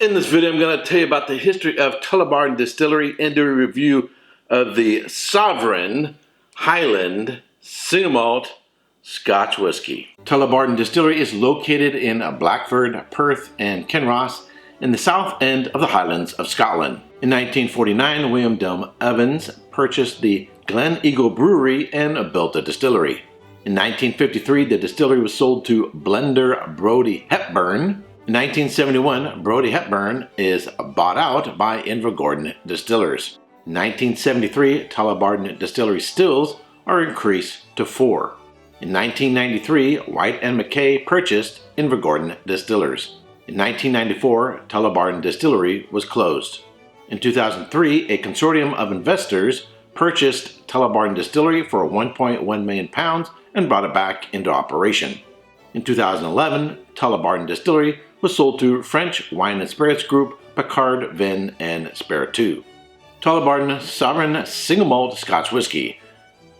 In this video, I'm going to tell you about the history of Tullibardine Distillery and do a review of the Sovereign Highland Single Malt Scotch Whisky. Tullibardine Distillery is located in Blackford, Perth, and Kinross in the south end of the Highlands of Scotland. In 1949, William Dum Evans purchased the Glen Eagle Brewery and built a distillery. In 1953, the distillery was sold to blender Brodie Hepburn. In 1971, Brodie Hepburn is bought out by Invergordon Distillers. In 1973, Tullibardine Distillery stills are increased to 4. In 1993, White and McKay purchased Invergordon Distillers. In 1994, Tullibardine Distillery was closed. In 2003, a consortium of investors purchased Tullibardine Distillery for £1.1 million and brought it back into operation. In 2011, Tullibardine Distillery was sold to French wine and spirits group Picard Vin and Spiritus. Tullibardine Sovereign Single Malt Scotch Whisky.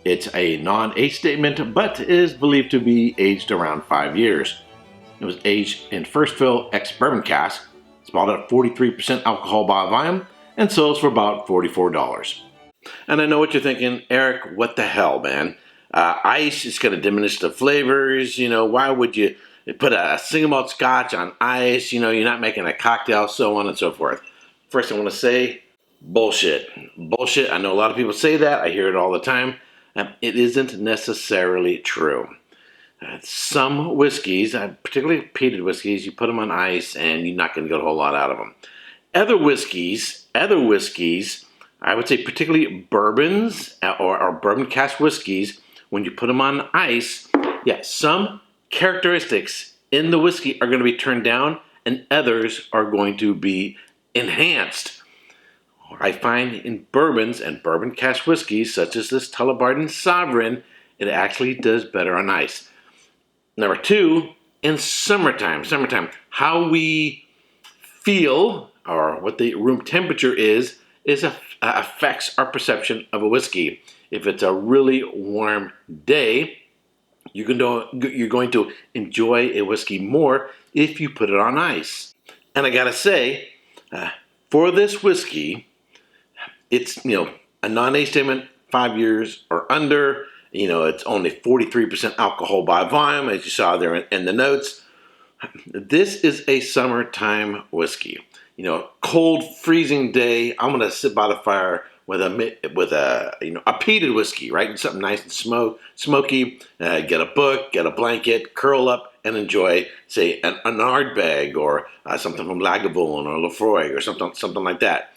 It's a non-age statement, but is believed to be aged around 5 years. It was aged in first fill ex-bourbon cask. It's bottled at 43% alcohol by volume and sells for about $44. And I know what you're thinking, Eric, what the hell, man? Ice is going to diminish the flavors. Why would you put a single malt scotch on ice? You're not making a cocktail, so on and so forth. First, I want to say, bullshit. Bullshit. I know a lot of people say that. I hear it all the time. It isn't necessarily true. Some whiskeys, particularly peated whiskeys, you put them on ice and you're not going to get a whole lot out of them. Other whiskeys, I would say particularly bourbons or bourbon cask whiskeys, when you put them on ice, some characteristics in the whiskey are going to be turned down and others are going to be enhanced. I find in bourbons and bourbon cask whiskeys, such as this Tullibardine Sovereign, it actually does better on ice. Number two, in summertime, how we feel or what the room temperature is affects our perception of a whiskey. If it's a really warm day, you're going to enjoy a whiskey more if you put it on ice. And I gotta say, for this whiskey, it's a non-age statement, 5 years or under. It's only 43% alcohol by volume, as you saw there in the notes. This is a summertime whiskey. Cold, freezing day. I'm gonna sit by the fire with a peated whiskey, right? Something nice and smoky. Get a book, get a blanket, curl up, and enjoy, say, an Ardbeg or something from Lagavulin or Lefroy or something like that.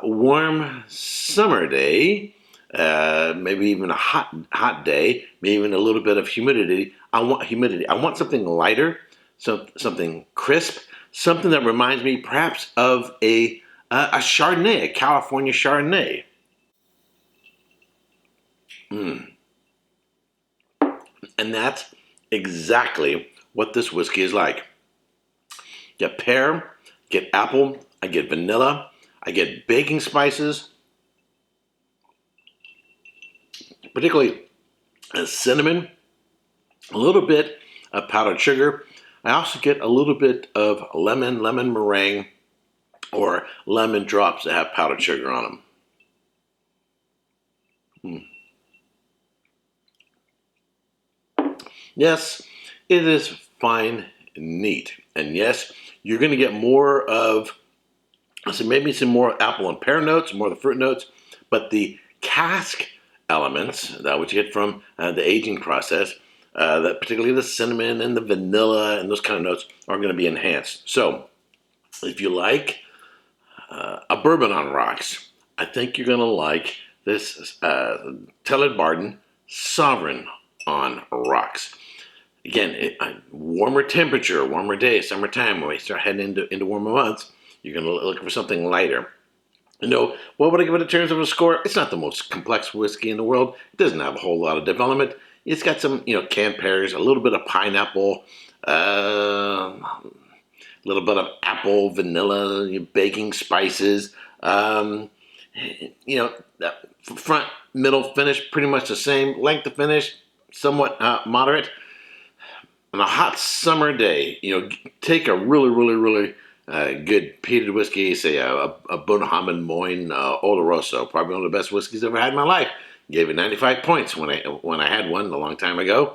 Warm summer day, maybe even a hot day, maybe even a little bit of humidity. I want something lighter, something crisp, something that reminds me perhaps of a Chardonnay, a California Chardonnay. And that's exactly what this whiskey is like. Get pear, get apple, I get vanilla, I get baking spices, particularly cinnamon, a little bit of powdered sugar. I also get a little bit of lemon meringue, or lemon drops that have powdered sugar on them. Yes, it is fine and neat. And yes, you're going to get more of, maybe some more apple and pear notes, more of the fruit notes, but the cask elements that which you get from the aging process, that particularly the cinnamon and the vanilla and those kind of notes are going to be enhanced. So if you like a bourbon on rocks, I think you're going to like this Tullibardine Sovereign on rocks. Again, warmer temperature, warmer day, summertime, when we start heading into warmer months, you're going to look for something lighter. What would I give it in terms of a score? It's not the most complex whiskey in the world. It doesn't have a whole lot of development. It's got some, canned pears, a little bit of pineapple, a little bit of apple, vanilla, baking spices. Front, middle finish, pretty much the same. Length of finish, somewhat moderate. On a hot summer day, take a really good peated whiskey, say a Bunnahabhain Moyne Oloroso, probably one of the best whiskeys I've ever had in my life. Gave it 95 points when I had one a long time ago.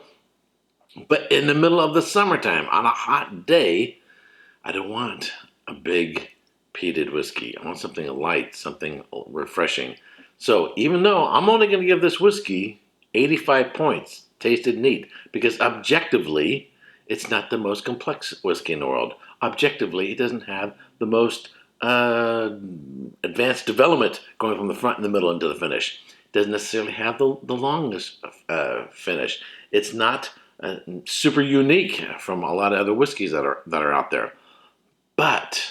But in the middle of the summertime, on a hot day, I don't want a big peated whiskey. I want something light, something refreshing. So even though I'm only going to give this whiskey 85 points, tasted neat, because objectively, it's not the most complex whiskey in the world. Objectively, it doesn't have the most advanced development going from the front and the middle into the finish. It doesn't necessarily have the longest finish. It's not super unique from a lot of other whiskeys that are out there. But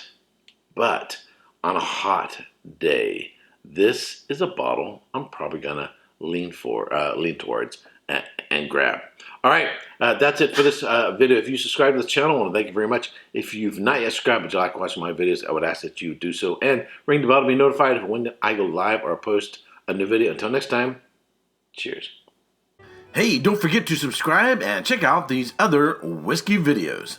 on a hot day, this is a bottle I'm probably gonna lean towards and grab. All right, that's it for this video. If you subscribe to the channel, I want to thank you very much. If you've not yet subscribed but you like watching my videos, I would ask that you do so and ring the bell to be notified when I go live or post a new video. Until next time, cheers. Hey, don't forget to subscribe and check out these other whiskey videos.